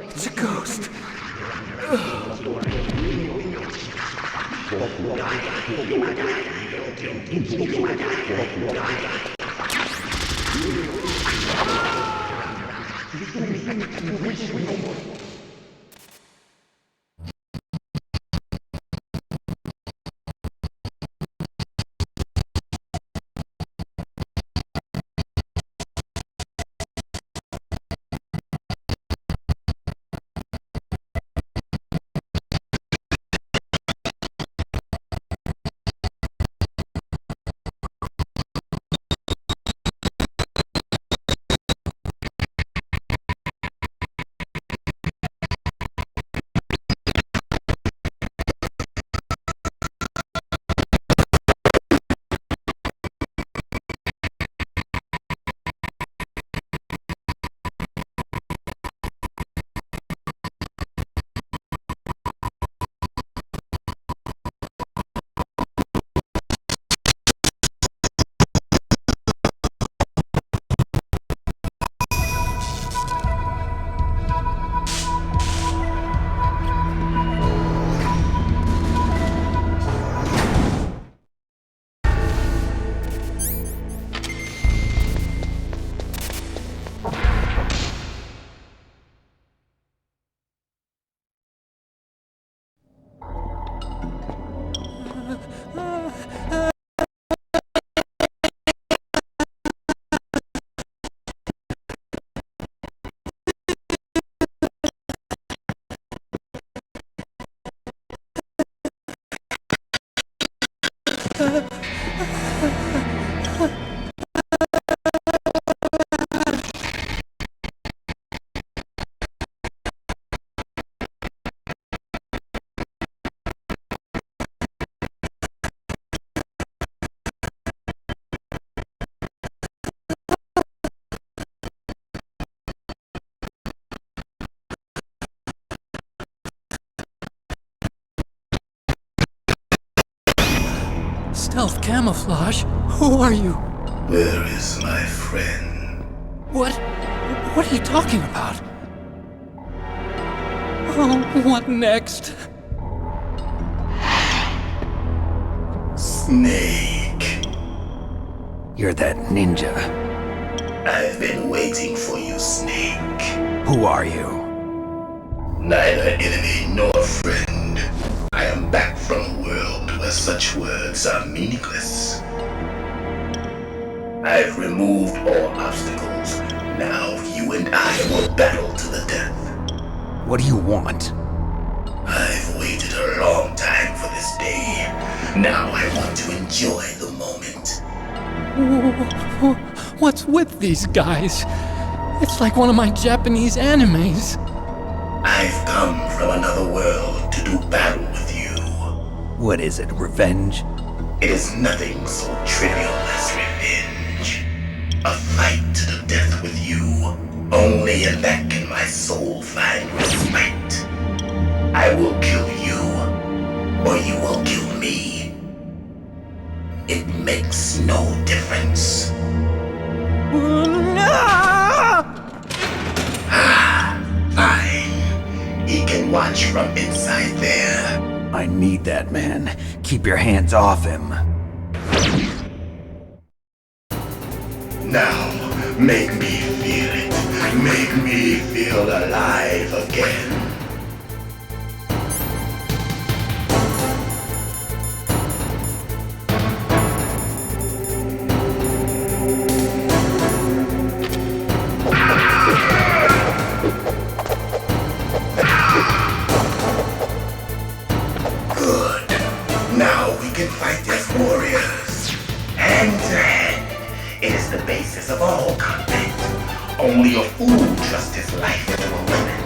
Speaker 3: It's a ghost.
Speaker 13: Stealth camouflage? Who are you?
Speaker 14: Where is my friend?
Speaker 13: What are you talking about? Oh, what next?
Speaker 14: Snake.
Speaker 3: You're that ninja.
Speaker 14: I've been waiting for you, Snake.
Speaker 3: Who are you?
Speaker 14: Neither enemy nor friend. I am back from a world where such words are meaningless. I've removed all obstacles. Now you and I will battle to the death.
Speaker 3: What do you want?
Speaker 14: I've waited a long time for this day. Now I want to enjoy the moment.
Speaker 13: What's with these guys? It's like one of my Japanese animes.
Speaker 14: I've come from another world to do battle with you.
Speaker 3: What is it, revenge?
Speaker 14: It is nothing so trivial as revenge. A fight to the death with you. Only in that can my soul find respite. I will kill you, or you will kill me. It makes no difference. Fine. He can watch from inside there.
Speaker 3: I need that man. Keep your hands off him.
Speaker 14: Now, make me feel it. Make me feel alive again. Good. Now we can fight as warriors. Hand to hand. It is the basis of all conflict. Only a fool trusts his life to a weapon.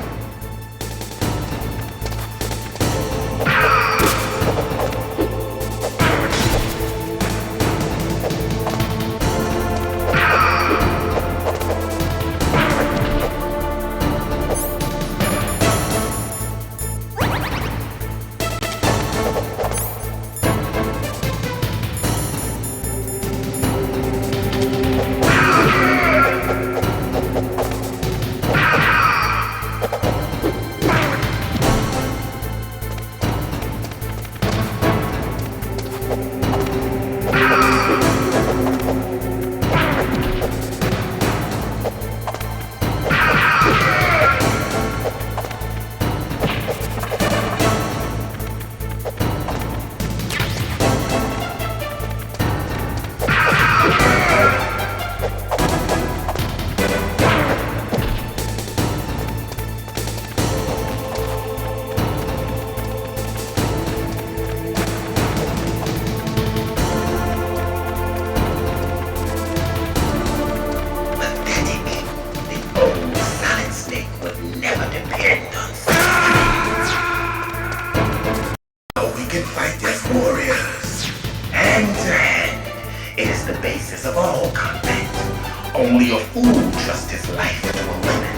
Speaker 14: It is the basis of all combat. Only a fool trusts his life to a weapon.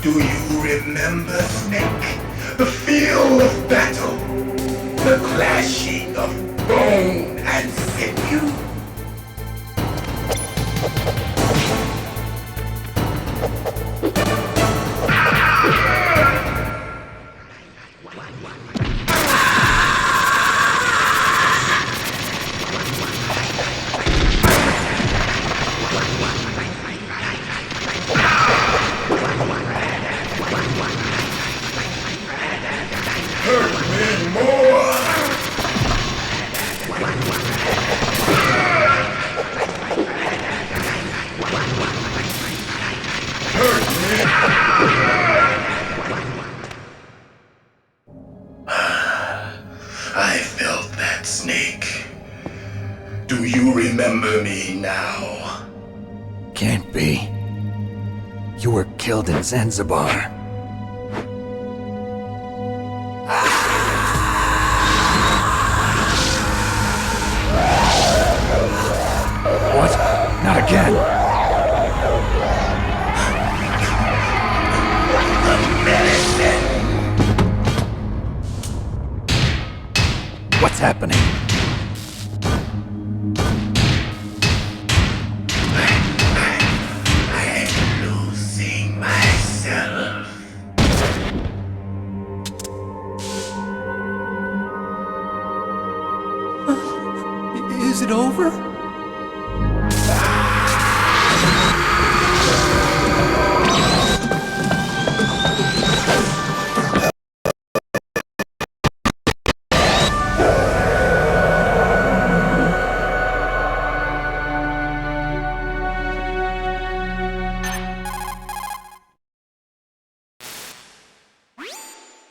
Speaker 15: Do you remember, Snake? The feel of battle, the clashing of bone and sinew.
Speaker 14: I felt that, Snake. Do you remember me now?
Speaker 3: Can't be. You were killed in Zanzibar. What? Not again.
Speaker 14: The medicine.
Speaker 3: What's happening?
Speaker 14: I'm losing myself.
Speaker 13: Is it over?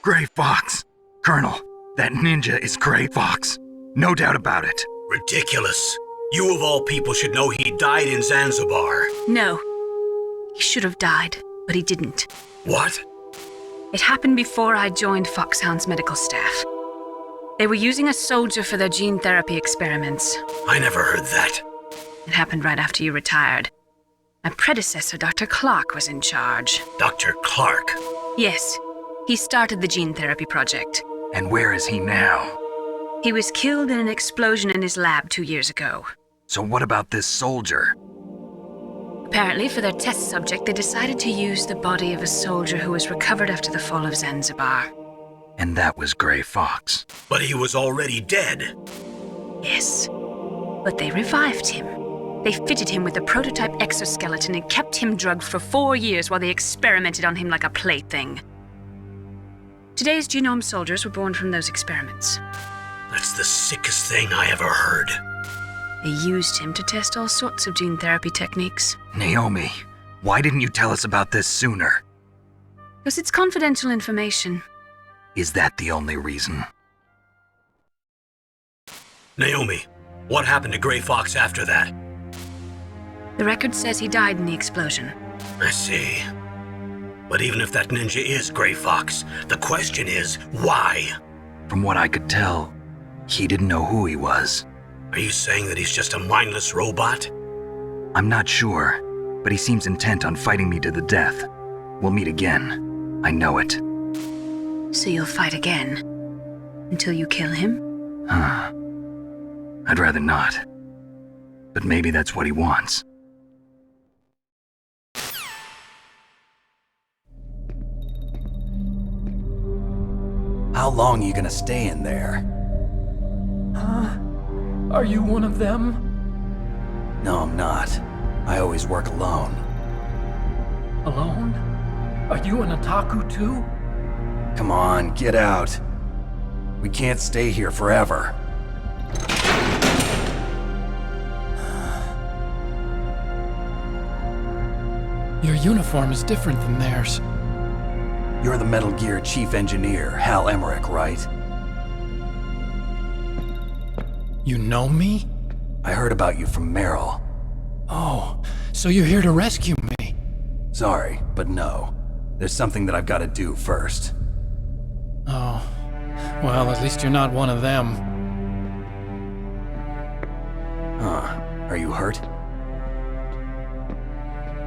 Speaker 6: Gray Fox! Colonel, that ninja is Gray Fox. No doubt about it.
Speaker 1: Ridiculous. You of all people should know he died in Zanzibar.
Speaker 2: No. He should have died, but he didn't.
Speaker 1: What?
Speaker 2: It happened before I joined Foxhound's medical staff. They were using a soldier for their gene therapy experiments.
Speaker 1: I never heard that.
Speaker 2: It happened right after you retired. My predecessor, Dr. Clark, was in charge.
Speaker 1: Dr. Clark?
Speaker 2: Yes. He started the gene therapy project.
Speaker 6: And where is he now?
Speaker 2: He was killed in an explosion in his lab 2 years ago.
Speaker 6: So what about this soldier?
Speaker 2: Apparently, for their test subject, they decided to use the body of a soldier who was recovered after the fall of Zanzibar.
Speaker 6: And that was Gray Fox.
Speaker 1: But he was already dead.
Speaker 2: Yes. But they revived him. They fitted him with a prototype exoskeleton and kept him drugged for 4 years while they experimented on him like a plaything. Today's genome soldiers were born from those experiments.
Speaker 1: That's the sickest thing I ever heard.
Speaker 2: They used him to test all sorts of gene therapy techniques.
Speaker 6: Naomi, why didn't you tell us about this sooner?
Speaker 2: Because it's confidential information.
Speaker 6: Is that the only reason?
Speaker 1: Naomi, what happened to Gray Fox after that?
Speaker 2: The record says he died in the explosion.
Speaker 1: I see. But even if that ninja is Gray Fox, the question is, why?
Speaker 6: From what I could tell, he didn't know who he was.
Speaker 1: Are you saying that he's just a mindless robot?
Speaker 6: I'm not sure, but he seems intent on fighting me to the death. We'll meet again. I know it.
Speaker 2: So you'll fight again? Until you kill him?
Speaker 6: I'd rather not. But maybe that's what he wants.
Speaker 3: How long are you gonna stay in there?
Speaker 13: Are you one of them?
Speaker 3: No, I'm not. I always work alone.
Speaker 13: Alone? Are you an otaku too?
Speaker 3: Come on, get out. We can't stay here forever.
Speaker 13: Your uniform is different than theirs.
Speaker 3: You're the Metal Gear chief engineer, Hal Emmerich, right?
Speaker 13: You know me?
Speaker 3: I heard about you from Meryl.
Speaker 13: Oh, so you're here to rescue me?
Speaker 3: Sorry, but no. There's something that I've got to do first.
Speaker 13: Oh, well, at least you're not one of them.
Speaker 3: Huh. Are you hurt?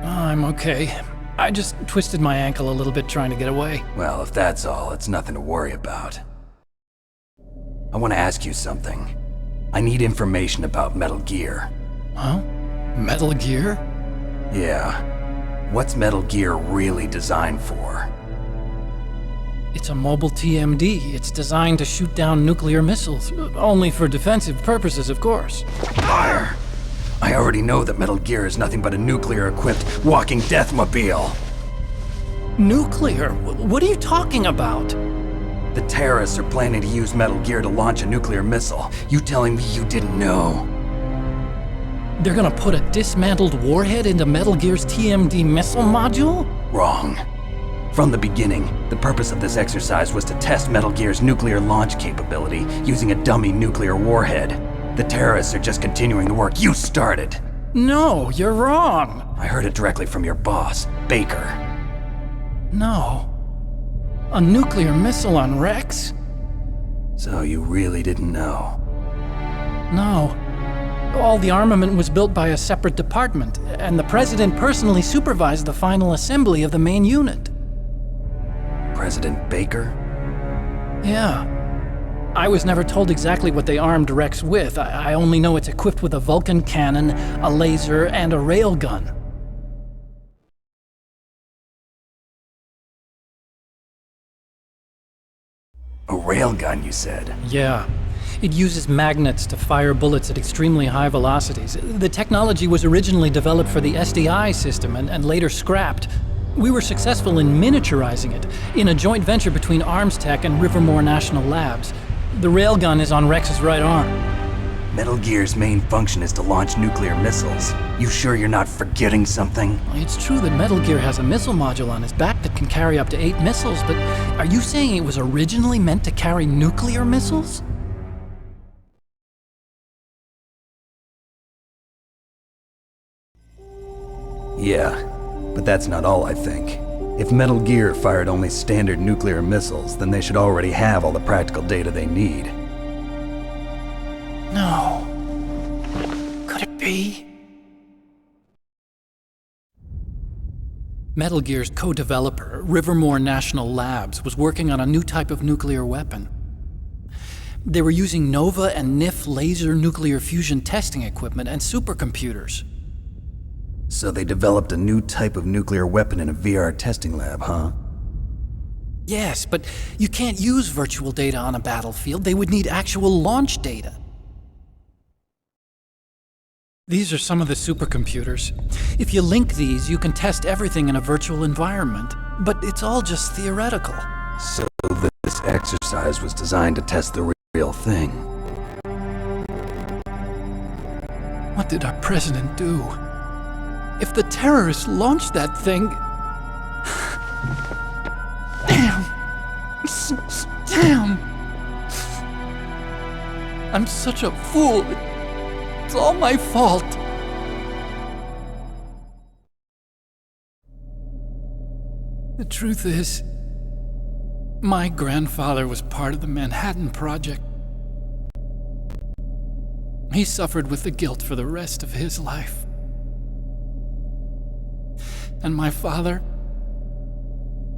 Speaker 13: I'm okay. I just twisted my ankle a little bit trying to get away.
Speaker 3: Well, if that's all, it's nothing to worry about. I want to ask you something. I need information about Metal Gear.
Speaker 13: Huh? Metal Gear?
Speaker 3: Yeah. What's Metal Gear really designed for?
Speaker 13: It's a mobile TMD. It's designed to shoot down nuclear missiles. Only for defensive purposes, of course.
Speaker 3: Fire! I already know that Metal Gear is nothing but a nuclear-equipped walking deathmobile.
Speaker 13: Nuclear? What are you talking about?
Speaker 3: The terrorists are planning to use Metal Gear to launch a nuclear missile. You telling me you didn't know?
Speaker 13: They're gonna put a dismantled warhead into Metal Gear's TMD missile module?
Speaker 3: Wrong. From the beginning, the purpose of this exercise was to test Metal Gear's nuclear launch capability using a dummy nuclear warhead. The terrorists are just continuing the work you started.
Speaker 13: No, you're wrong.
Speaker 3: I heard it directly from your boss, Baker.
Speaker 13: No. A nuclear missile on Rex?
Speaker 3: So you really didn't know?
Speaker 13: No. All the armament was built by a separate department, and the President personally supervised the final assembly of the main unit.
Speaker 3: President Baker?
Speaker 13: Yeah. I was never told exactly what they armed Rex with. I only know it's equipped with a Vulcan cannon, a laser, and a railgun.
Speaker 3: A railgun, you said?
Speaker 13: Yeah. It uses magnets to fire bullets at extremely high velocities. The technology was originally developed for the SDI system and later scrapped. We were successful in miniaturizing it in a joint venture between Armstech and Rivermore National Labs. The railgun is on Rex's right arm.
Speaker 3: Metal Gear's main function is to launch nuclear missiles. You sure you're not forgetting something?
Speaker 13: It's true that Metal Gear has a missile module on his back that can carry up to 8 missiles, but are you saying it was originally meant to carry nuclear missiles?
Speaker 3: Yeah, but that's not all I think. If Metal Gear fired only standard nuclear missiles, then they should already have all the practical data they need.
Speaker 13: No. Could it be? Metal Gear's co-developer, Rivermore National Labs, was working on a new type of nuclear weapon. They were using NOVA and NIF laser nuclear fusion testing equipment and supercomputers.
Speaker 3: So they developed a new type of nuclear weapon in a VR testing lab, huh?
Speaker 13: Yes, but you can't use virtual data on a battlefield. They would need actual launch data. These are some of the supercomputers. If you link these, you can test everything in a virtual environment. But it's all just theoretical.
Speaker 3: So this exercise was designed to test the real thing.
Speaker 13: What did our president do? If the terrorists launched that thing... Damn! Damn! I'm such a fool. It's all my fault. The truth is, my grandfather was part of the Manhattan Project. He suffered with the guilt for the rest of his life. And my father,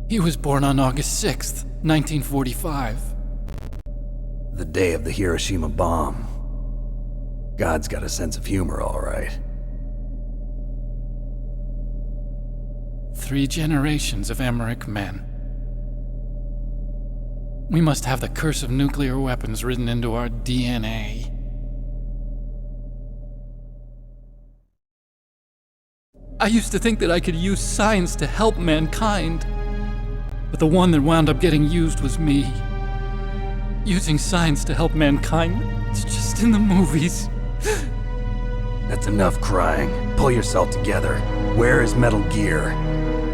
Speaker 13: he was born on August 6th, 1945.
Speaker 3: The day of the Hiroshima bomb. God's got a sense of humor, all right.
Speaker 13: 3 generations of Emmerich men. We must have the curse of nuclear weapons written into our DNA. I used to think that I could use science to help mankind, but the one that wound up getting used was me. Using science to help mankind, it's just in the movies.
Speaker 3: That's enough crying. Pull yourself together. Where is Metal Gear?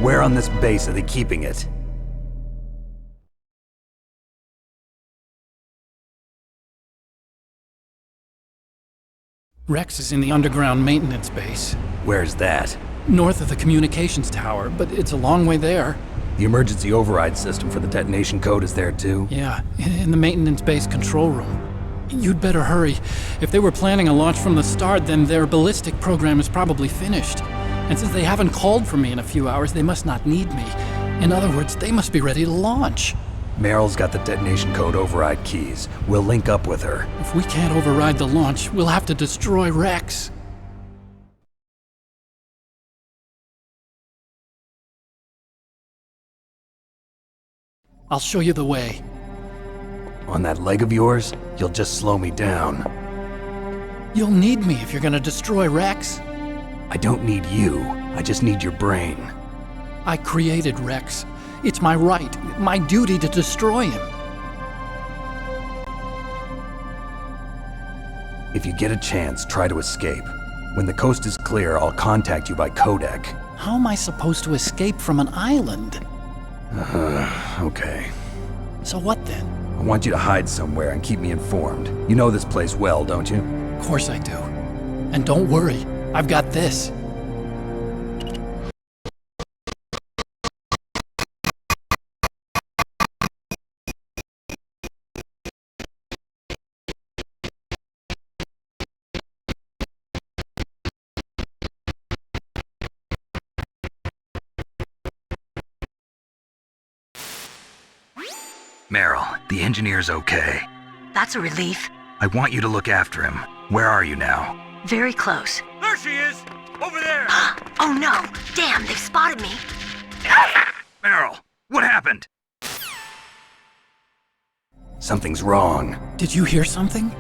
Speaker 3: Where on this base are they keeping it?
Speaker 13: Rex is in the underground maintenance base.
Speaker 3: Where's that?
Speaker 13: North of the communications tower, but it's a long way there.
Speaker 3: The emergency override system for the detonation code is there too?
Speaker 13: Yeah, in the maintenance base control room. You'd better hurry. If they were planning a launch from the start, then their ballistic program is probably finished. And since they haven't called for me in a few hours, they must not need me. In other words, they must be ready to launch.
Speaker 3: Meryl's got the detonation code override keys. We'll link up with her.
Speaker 13: If we can't override the launch, we'll have to destroy Rex. I'll show you the way.
Speaker 3: On that leg of yours, you'll just slow me down.
Speaker 13: You'll need me if you're gonna destroy Rex.
Speaker 3: I don't need you. I just need your brain.
Speaker 13: I created Rex. It's my right, my duty to destroy him.
Speaker 3: If you get a chance, try to escape. When the coast is clear, I'll contact you by codec.
Speaker 13: How am I supposed to escape from an island?
Speaker 3: Okay.
Speaker 13: So what then?
Speaker 3: I want you to hide somewhere and keep me informed. You know this place well, don't you?
Speaker 13: Of course I do. And don't worry, I've got this.
Speaker 6: Meryl, the engineer's okay.
Speaker 8: That's a relief.
Speaker 6: I want you to look after him. Where are you now?
Speaker 8: Very close.
Speaker 12: There she is! Over there!
Speaker 8: Oh no! Damn, they've spotted me!
Speaker 6: Meryl, what happened?
Speaker 3: Something's wrong.
Speaker 13: Did you hear something?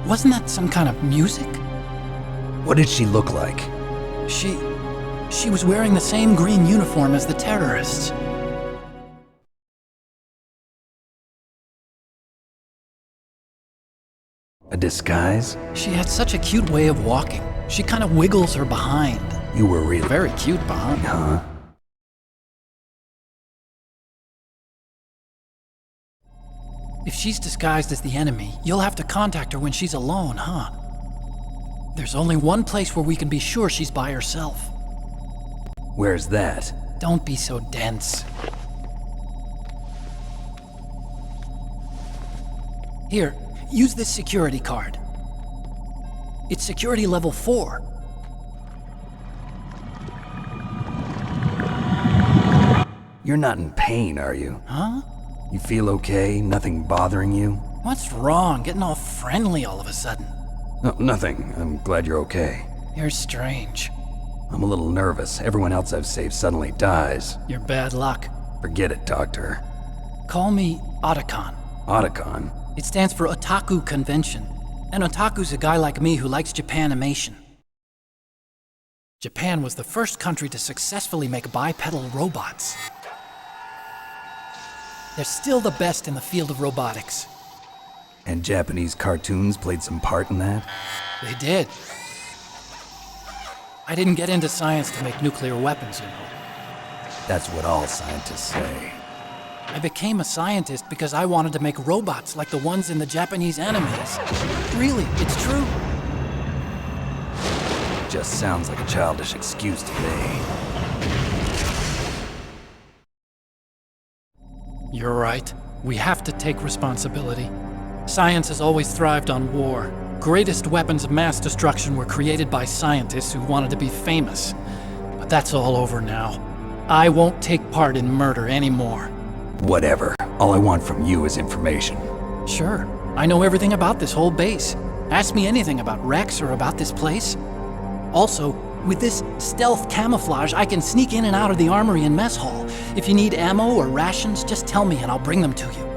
Speaker 13: Wasn't that some kind of music?
Speaker 3: What did she look like?
Speaker 13: She was wearing the same green uniform as the terrorists.
Speaker 3: A disguise?
Speaker 13: She had such a cute way of walking. She kind of wiggles her behind.
Speaker 3: You were really
Speaker 13: Very cute behind.
Speaker 3: huh?
Speaker 13: If she's disguised as the enemy, you'll have to contact her when she's alone, huh? There's only one place where we can be sure she's by herself.
Speaker 3: Where's that?
Speaker 13: Don't be so dense. Here, use this security card. It's security level 4.
Speaker 3: You're not in pain, are you?
Speaker 13: Huh?
Speaker 3: You feel okay? Nothing bothering you?
Speaker 13: What's wrong? Getting all friendly all of a sudden.
Speaker 3: No, nothing. I'm glad you're okay.
Speaker 13: You're strange.
Speaker 3: I'm a little nervous. Everyone else I've saved suddenly dies.
Speaker 13: You're bad luck.
Speaker 3: Forget it, Doctor.
Speaker 13: Call me Otacon.
Speaker 3: Otacon?
Speaker 13: It stands for Otaku Convention. An otaku's a guy like me who likes Japanimation. Japan was the first country to successfully make bipedal robots. They're still the best in the field of robotics.
Speaker 3: And Japanese cartoons played some part in that?
Speaker 13: They did. I didn't get into science to make nuclear weapons, you know.
Speaker 3: That's what all scientists say.
Speaker 13: I became a scientist because I wanted to make robots like the ones in the Japanese animes. Really, it's true.
Speaker 3: Just sounds like a childish excuse to me.
Speaker 13: You're right. We have to take responsibility. Science has always thrived on war. Greatest weapons of mass destruction were created by scientists who wanted to be famous. But that's all over now. I won't take part in murder anymore.
Speaker 3: Whatever. All I want from you is information.
Speaker 13: Sure. I know everything about this whole base. Ask me anything about Rex or about this place. Also, with this stealth camouflage, I can sneak in and out of the armory and mess hall. If you need ammo or rations, just tell me and I'll bring them to you.